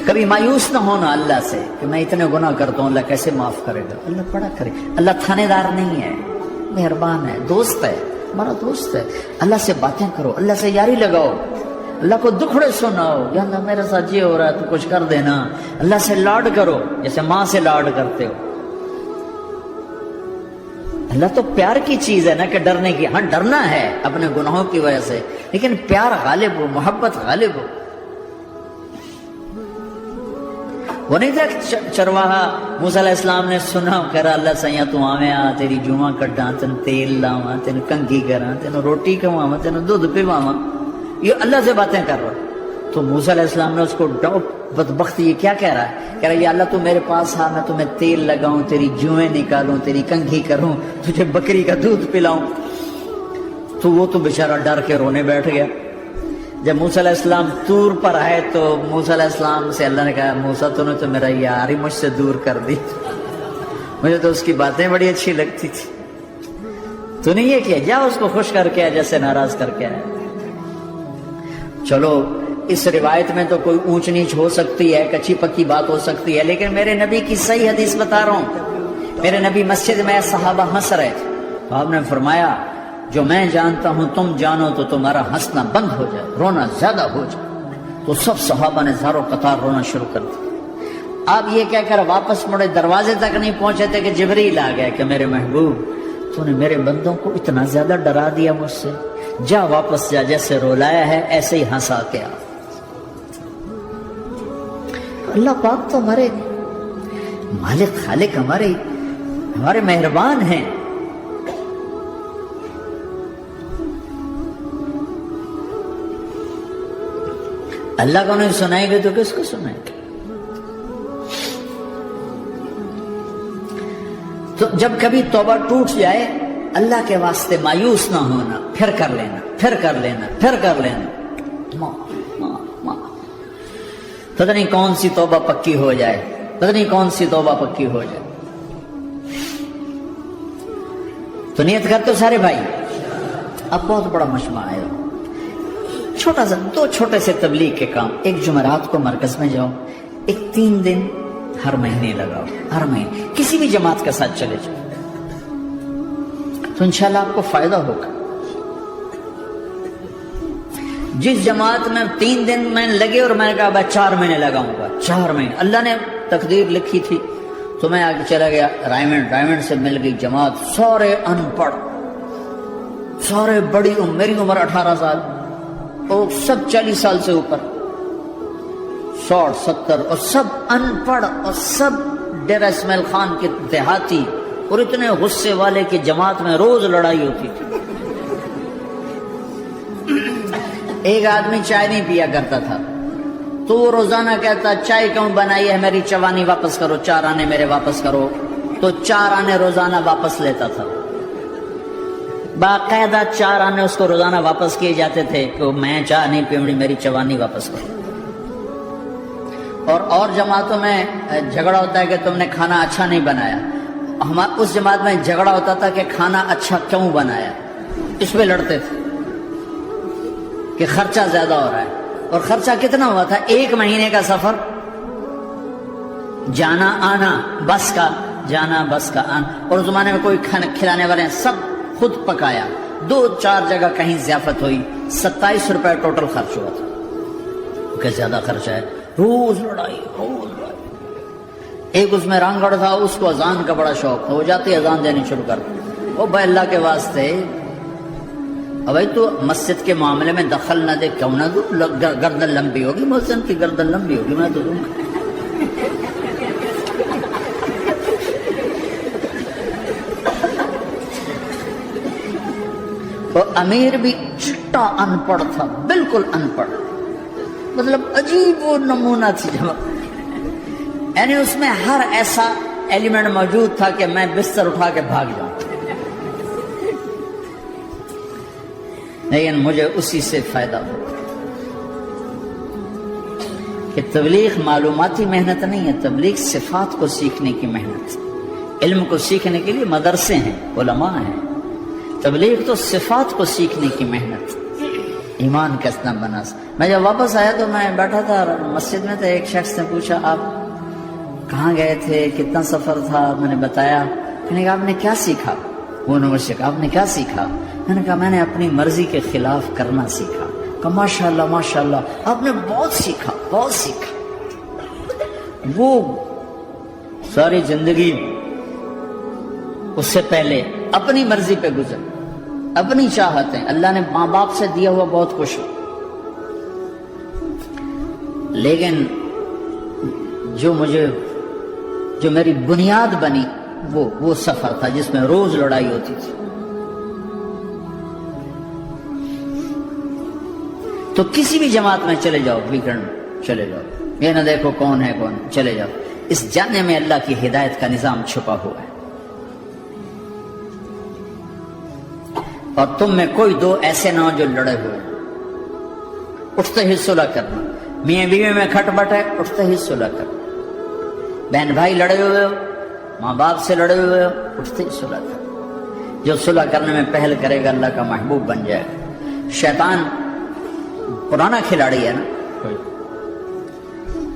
کبھی مایوس نہ ہونا اللہ سے کہ میں اتنے گناہ کرتا ہوں، اللہ کیسے معاف کرے گا؟ اللہ بڑا کرے. اللہ تھانے دار نہیں ہے، مہربان ہے، دوست ہے، ہمارا دوست ہے. اللہ سے باتیں کرو، اللہ سے یاری لگاؤ، اللہ کو دکھڑے سناؤ. یا اللہ میرے ساتھ یہ ہو رہا ہے تو کچھ کر دینا. اللہ سے لاڈ کرو جیسے ماں سے لاڈ کرتے ہو. اللہ تو پیار کی چیز ہے نا کہ ڈرنے کی. ہاں ڈرنا ہے اپنے گناہوں کی وجہ سے، لیکن پیار غالب ہو، محبت غالب ہو. وہ نہیں تھا چرواہا موسیٰ علیہ السلام نے سنا، کہہ رہا اللہ سیاں تو آویں آ تیری جمعہ کٹاں، تین تیل لاواں، تین کنگھی کراں، تین روٹی کھواواں، تین دودھ پیواواں. یہ اللہ سے باتیں کر رہا. تو موسیٰ علیہ السلام نے اس کو ڈاؤٹ، بدبخت یہ کیا کہہ رہا ہے؟ کہہ رہا ہے یا اللہ تو میرے پاس آ، میں تمہیں تیل لگاؤں، تیری جوئیں نکالوں، تیری کنگھی کروں، تجھے بکری کا دودھ پلاؤں. تو وہ تو بیچارہ ڈر کے رونے بیٹھ گیا. جب موسیٰ علیہ السلام طور پر آئے تو موسیٰ علیہ السلام سے اللہ نے کہا موسیٰ تو نے تو میرا یار ہی مجھ سے دور کر دی، مجھے تو اس کی باتیں بڑی اچھی لگتی تھی. تو نے یہ کیا، جا اس کو خوش کر کے جیسے ناراض کر کے آئے. چلو اس روایت میں تو کوئی اونچ نیچ ہو سکتی ہے، کچی پکی بات ہو سکتی ہے، لیکن میرے نبی کی صحیح حدیث بتا رہا ہوں. میرے نبی مسجد میں صحابہ ہنس رہے تھے تو آپ نے فرمایا جو میں جانتا ہوں تم جانو تو تمہارا ہنسنا بند ہو جائے، رونا زیادہ ہو جائے. تو سب صحابہ نے زاروں قطار رونا شروع کر دیا. آپ یہ کہہ کر واپس مڑے، دروازے تک نہیں پہنچے تھے کہ جبریل آ گیا کہ میرے محبوب تو نے میرے بندوں کو اتنا زیادہ ڈرا دیا مجھ سے، جا واپس جا، جیسے رولایا ہے ایسے ہی ہنسا کے آ. اللہ پاک تو ہمارے مالک خالق، ہمارے مہربان ہیں. اللہ کو نہیں سنائیں گے تو کس کو سنائیں گے؟ تو جب کبھی توبہ ٹوٹ جائے اللہ کے واسطے مایوس نہ ہونا، پھر کر لینا، پھر کر لینا، پھر کر لینا. پتہ نہیں کون سی توبہ پکی ہو جائے، پتہ نہیں کون سی توبہ پکی ہو جائے. تو نیت کرتے ہو سارے بھائی؟ اب بہت بڑا مجمع ہے، چھوٹا سا 2 چھوٹے سے تبلیغ کے کام. ایک جمعرات کو مرکز میں جاؤ، ایک 3 دن ہر مہینے لگاؤ، ہر مہینے کسی بھی جماعت کے ساتھ چلے جاؤ تو انشاءاللہ آپ کو فائدہ ہوگا. جس جماعت میں 3 دن میں لگے اور میں نے کہا 4 مہینے لگاؤں گا، 4 مہینے اللہ نے تقدیر لکھی تھی تو میں آگے چلا گیا. رائمنڈ سے مل گئی جماعت، سارے ان پڑھ، سارے بڑی عمر، میری عمر 18 سال اور سب 40 سال سے اوپر، 60 70 اور سب ان پڑھ اور سب ڈیرہ اسماعیل خان کے دیہاتی، اور اتنے غصے والے کی جماعت میں روز لڑائی ہوتی تھی. ایک آدمی چائے نہیں پیا کرتا تھا تو وہ روزانہ کہتا چائے کیوں بنائی ہے، میری چوانی واپس کرو، 4 آنے میرے واپس کرو. تو 4 آنے روزانہ واپس لیتا تھا، باقاعدہ 4 آنے اس کو روزانہ واپس کیے جاتے تھے کہ میں چائے نہیں پیونی، میری چوانی واپس کرو. اور جماعتوں میں جھگڑا ہوتا ہے کہ تم نے کھانا اچھا نہیں بنایا. اس جماعت میں جھگڑا ہوتا تھا کہ کھانا اچھا کیوں بنایا، اس پہ لڑتے تھے کہ خرچہ زیادہ ہو رہا ہے. اور خرچہ کتنا ہوا تھا؟ 1 مہینے کا سفر، جانا آنا، بس کا جانا بس کا آنا. اور اس زمانے میں کوئی کھلانے والے سب خود پکایا. 2-4 جگہ کہیں ضیافت ہوئی، 27 روپے ٹوٹل خرچ ہوا تھا. کہ زیادہ خرچہ ہے، روز لڑائی، روز لڑائی. ایک اس میں رانگڑ تھا، اس کو اذان کا بڑا شوق تھا، وہ جاتی اذان دینی شروع کر. وہ بھائی اللہ کے واسطے بھائی تو مسجد کے معاملے میں دخل نہ دے، کیوں نہ دوں، گردن لمبی ہوگی، مؤذن کی گردن لمبی ہوگی، میں تو دوں گا. اور امیر بھی چٹا ان پڑھ تھا، بالکل ان پڑھ، مطلب عجیب و نمونہ تھی جماعت. یعنی اس میں ہر ایسا ایلیمنٹ موجود تھا کہ میں بستر اٹھا کے بھاگ جاؤں، لیکن مجھے اسی سے فائدہ ہو کہ تبلیغ معلوماتی محنت نہیں ہے، تبلیغ صفات کو سیکھنے کی محنت. علم کو سیکھنے کے لیے مدرسے ہیں، علماء ہیں، تبلیغ تو صفات کو سیکھنے کی محنت. ایمان کس طرح بنا. میں جب واپس آیا تو میں بیٹھا تھا مسجد میں، تو ایک شخص نے پوچھا آپ کہاں گئے تھے، کتنا سفر تھا؟ میں نے بتایا. میں نے کہا آپ نے کیا سیکھا؟ وہ نے مجھ سے کہا آپ نے کیا سیکھا؟ میں نے کہا میں نے اپنی مرضی کے خلاف کرنا سیکھا. کہا ماشاء اللہ ماشاء اللہ، آپ نے بہت سیکھا بہت سیکھا. وہ ساری زندگی اس سے پہلے اپنی مرضی پہ گزر، اپنی چاہتیں. اللہ نے ماں باپ سے دیا ہوا بہت کچھ، لیکن جو میری بنیاد بنی وہ سفر تھا جس میں روز لڑائی ہوتی تھی. تو کسی بھی جماعت میں چلے جاؤ، ویکنڈ چلے جاؤ، یہ نہ دیکھو کون ہے کون، چلے جاؤ. اس جانے میں اللہ کی ہدایت کا نظام چھپا ہوا ہے. اور تم میں کوئی دو ایسے نہ ہو جو لڑے ہوئے. اٹھتے ہی صلح کرنا. میاں بیوی میں کھٹ بٹ ہے، اٹھتے ہی صلح کرنا. بہن بھائی لڑے ہوئے ہو، ماں باپ سے لڑے ہوئے ہو، اٹھتے ہی صلح کرنا. جو صلح کرنے میں پہل کرے گا اللہ کا محبوب بن جائے گا. شیطان پرانا کھلاڑی ہے نا،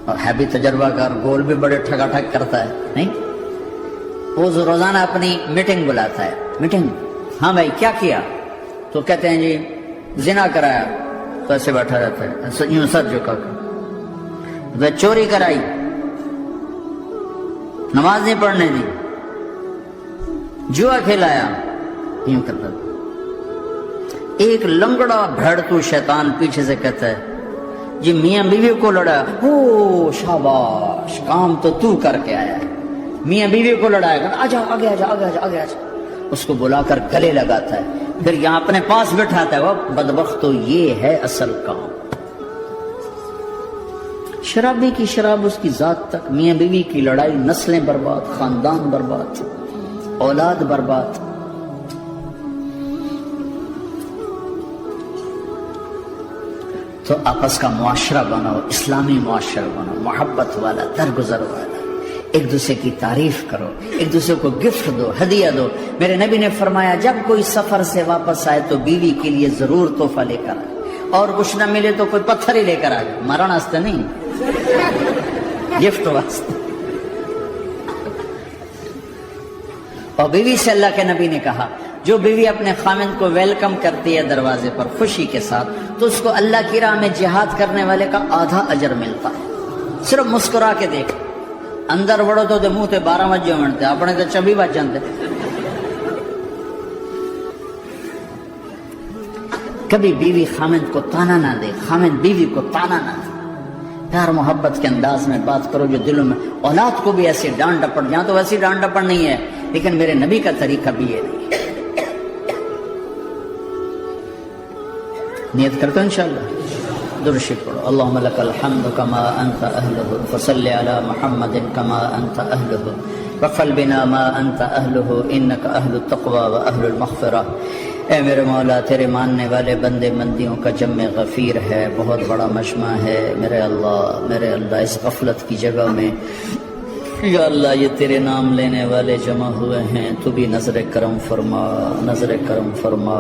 اور ہے بھی تجربہ کار، گول بھی بڑے ٹھگا ٹھگ کرتا ہے. نہیں، وہ روزانہ اپنی میٹنگ بلاتا ہے. میٹنگ، ہاں بھائی کیا کیا؟ تو کہتے ہیں جی زنا کرایا. تو ایسے بیٹھا رہتا ہے، یوں سر جھکا کر. چوری کرائی، نماز نہیں پڑھنے دی، جوا کھلایا، یوں کرتا. ایک لنگڑا بھیڑتو شیطان پیچھے سے کہتا ہے جی میاں بیوی کو لڑا. او شاباش، کام تو کر کے آیا ہے. میاں بیوی کو لڑایا کر، آجا آگے آجا آگے آجا آگے آجا. اس کو بلا کر گلے لگاتا ہے، پھر یہاں اپنے پاس بٹھاتا ہے. وہ بدبختو، یہ ہے اصل کام. شرابی کی شراب اس کی ذات تک، میاں بیوی کی لڑائی، نسلیں برباد، خاندان برباد، اولاد برباد. تو آپس کا معاشرہ بناؤ، اسلامی معاشرہ بناؤ، محبت والا، درگزر والا. ایک دوسرے کی تعریف کرو، ایک دوسرے کو گفٹ دو، ہدیہ دو. میرے نبی نے فرمایا جب کوئی سفر سے واپس آئے تو بیوی کے لیے ضرور تحفہ لے کر آئے، اور کچھ نہ ملے تو کوئی پتھر ہی لے کر آئے. مرن واسطے نہیں، گفٹ واسطے. اور بیوی سے اللہ کے نبی نے کہا جو بیوی اپنے خامند کو ویلکم کرتی ہے دروازے پر خوشی کے ساتھ، تو اس کو اللہ کی راہ میں جہاد کرنے والے کا آدھا اجر ملتا ہے. صرف مسکرا کے دیکھ. اندر وڑو تو منہ تے 12 بجے منتے، اپنے تو 24 بج جاتے. کبھی بیوی خامند کو تانا نہ دے، خامند بیوی کو تانا نہ دے. پیار محبت کے انداز میں بات کرو جو دلوں میں. اولاد کو بھی ایسی ڈانٹ ڈپٹ، یہاں تو ویسی ڈانٹ ڈپٹ نہیں ہے، لیکن میرے نبی کا طریقہ بھی یہ نہیں ہے. نیت کرتے ہو انشاءاللہ. درود شریف پڑھو. اللہم لک الحمد کما انت اہلہ، فصل علی محمد کما انت اہلہ، وفعل بنا ما انت اہلہ، انک اہل التقوی و اہل المغفرہ. اے میرے مولا، تیرے ماننے والے بندے مندیوں کا جمع غفیر ہے، بہت بڑا مجمع ہے. میرے اللہ اس غفلت کی جگہ میں یا اللہ یہ تیرے نام لینے والے جمع ہوئے ہیں، تو بھی نظر کرم فرما، نظر کرم فرما،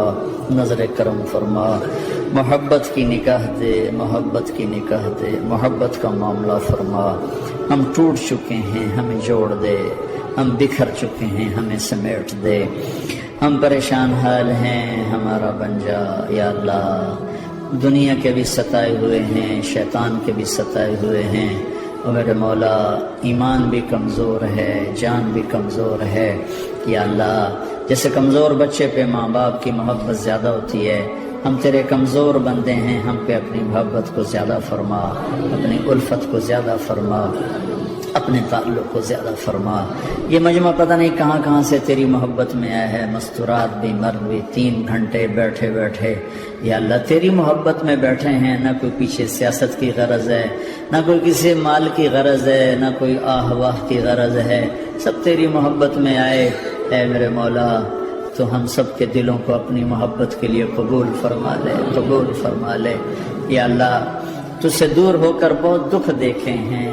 نظر کرم فرما. محبت کی نکاح دے، محبت کی نکاح دے، محبت کا معاملہ فرما. ہم ٹوٹ چکے ہیں، ہمیں جوڑ دے. ہم بکھر چکے ہیں، ہمیں سمیٹ دے. ہم پریشان حال ہیں، ہمارا بن جا یا اللہ. دنیا کے بھی ستائے ہوئے ہیں، شیطان کے بھی ستائے ہوئے ہیں. اور میرے مولا ایمان بھی کمزور ہے، جان بھی کمزور ہے. یا اللہ جیسے کمزور بچے پہ ماں باپ کی محبت زیادہ ہوتی ہے، ہم تیرے کمزور بندے ہیں، ہم پہ اپنی محبت کو زیادہ فرما، اپنی الفت کو زیادہ فرما، اپنے تعلق کو زیادہ فرما. یہ مجمع پتہ نہیں کہاں کہاں سے تیری محبت میں آیا ہے. مستورات بھی، مرد بھی، 3 گھنٹے بیٹھے بیٹھے یا اللہ تیری محبت میں بیٹھے ہیں. نہ کوئی پیچھے سیاست کی غرض ہے، نہ کوئی کسی مال کی غرض ہے، نہ کوئی آہ واہ کی غرض ہے. سب تیری محبت میں آئے. اے میرے مولا تو ہم سب کے دلوں کو اپنی محبت کے لیے قبول فرما لے، قبول فرما لے. یا اللہ تجھ سے دور ہو کر بہت دکھ دیکھے ہیں،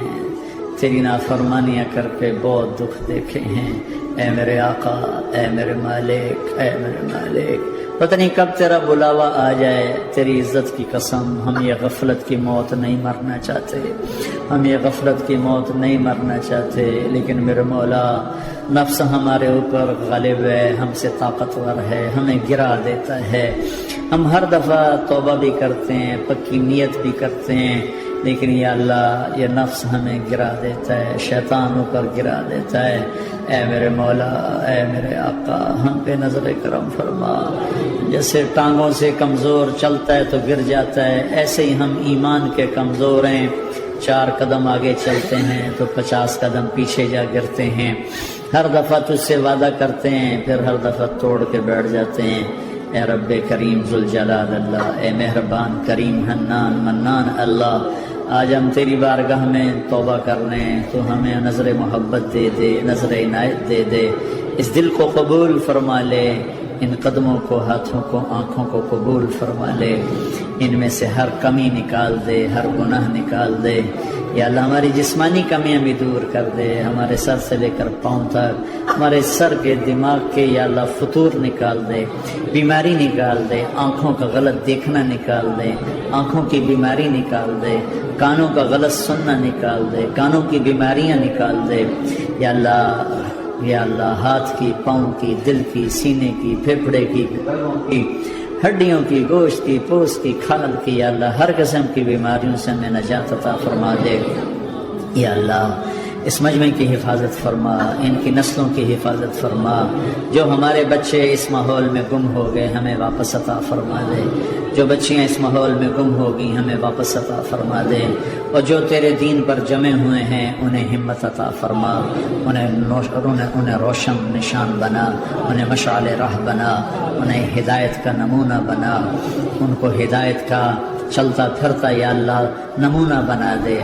تیری نافرمانیاں کر کے بہت دکھ دیکھے ہیں، اے میرے آقا، اے میرے مالک، اے میرے مالک، پتہ نہیں کب تیرا بلاوا آ جائے، تیری عزت کی قسم ہم یہ غفلت کی موت نہیں مرنا چاہتے، ہم یہ غفلت کی موت نہیں مرنا چاہتے، لیکن میرے مولا نفس ہمارے اوپر غالب ہے، ہم سے طاقتور ہے، ہمیں گرا دیتا ہے، ہم ہر دفعہ توبہ بھی کرتے ہیں، پکی نیت بھی کرتے ہیں، لیکن یا اللہ یہ نفس ہمیں گرا دیتا ہے، شیطان اوپر گرا دیتا ہے۔ اے میرے مولا، اے میرے آقا، ہم پہ نظر کرم فرما، جیسے ٹانگوں سے کمزور چلتا ہے تو گر جاتا ہے، ایسے ہی ہم ایمان کے کمزور ہیں، 4 قدم آگے چلتے ہیں تو 50 قدم پیچھے جا گرتے ہیں، ہر دفعہ تجھ سے وعدہ کرتے ہیں پھر ہر دفعہ توڑ کے بیٹھ جاتے ہیں۔ اے رب کریم ذوالجلال اللہ، اے مہربان کریم حنان منان اللہ، آج ہم تیری بارگاہ میں توبہ کرنے، تو ہمیں نظر محبت دے دے، نظر عنایت دے دے، اس دل کو قبول فرما لے، ان قدموں کو، ہاتھوں کو، آنکھوں کو قبول فرما لے، ان میں سے ہر کمی نکال دے، ہر گناہ نکال دے، یا اللہ ہماری جسمانی کمیاں بھی دور کر دے، ہمارے سر سے لے کر پاؤں تک، ہمارے سر کے دماغ کے یا اللہ فطور نکال دے، بیماری نکال دے، آنکھوں کا غلط دیکھنا نکال دے، آنکھوں کی بیماری نکال دے، کانوں کا غلط سننا نکال دے، کانوں کی بیماریاں نکال دے، یا اللہ ہاتھ کی، پاؤں کی، دل کی، سینے کی، پھیپھڑے کی، ہڈیوں کی، گوشت کی، پوست کی، کھال کی، یا اللہ ہر قسم کی بیماریوں سے ہمیں نجات عطا فرما دے، یا اللہ اس مجمع کی حفاظت فرما، ان کی نسلوں کی حفاظت فرما، جو ہمارے بچے اس ماحول میں گم ہو گئے ہمیں واپس عطا فرما دے، جو بچیاں اس ماحول میں گم ہو گئی ہمیں واپس عطا فرما دے، اور جو تیرے دین پر جمے ہوئے ہیں انہیں ہمت عطا فرما، انہیں روشن نشان بنا، انہیں مشعل راہ بنا، انہیں ہدایت کا نمونہ بنا، ان کو ہدایت کا چلتا پھرتا یا اللہ نمونہ بنا دے،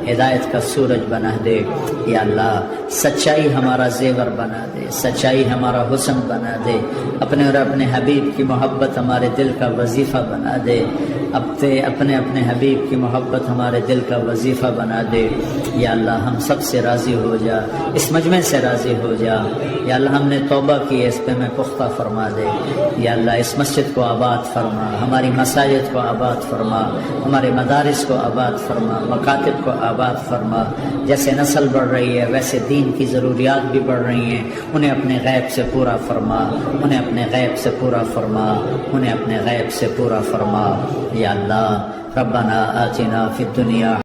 ہدایت کا سورج بنا دے، یا اللہ سچائی ہمارا زیور بنا دے، سچائی ہمارا حسن بنا دے، اپنے اور اپنے حبیب کی محبت ہمارے دل کا وظیفہ بنا دے، اپنے حبیب کی محبت ہمارے دل کا وظیفہ بنا دے، یا اللہ ہم سب سے راضی ہو جا، اس مجمع سے راضی ہو جا، یا اللہ ہم نے توبہ کی ہے اس پہ میں پختہ فرما دے، یا اللہ اس مسجد کو آباد فرما، ہماری مساجد کو آباد فرما، ہمارے مدارس کو آباد فرما، مکاتب کو آباد فرما، جیسے نسل بڑھ رہی ہے ویسے دین کی ضروریات بھی بڑھ رہی ہیں، انہیں اپنے غیب سے پورا فرما، انہیں اپنے غیب سے پورا فرما، انہیں اپنے غیب سے پورا فرما، یا اللہ ربنا آتنا فی الدنیا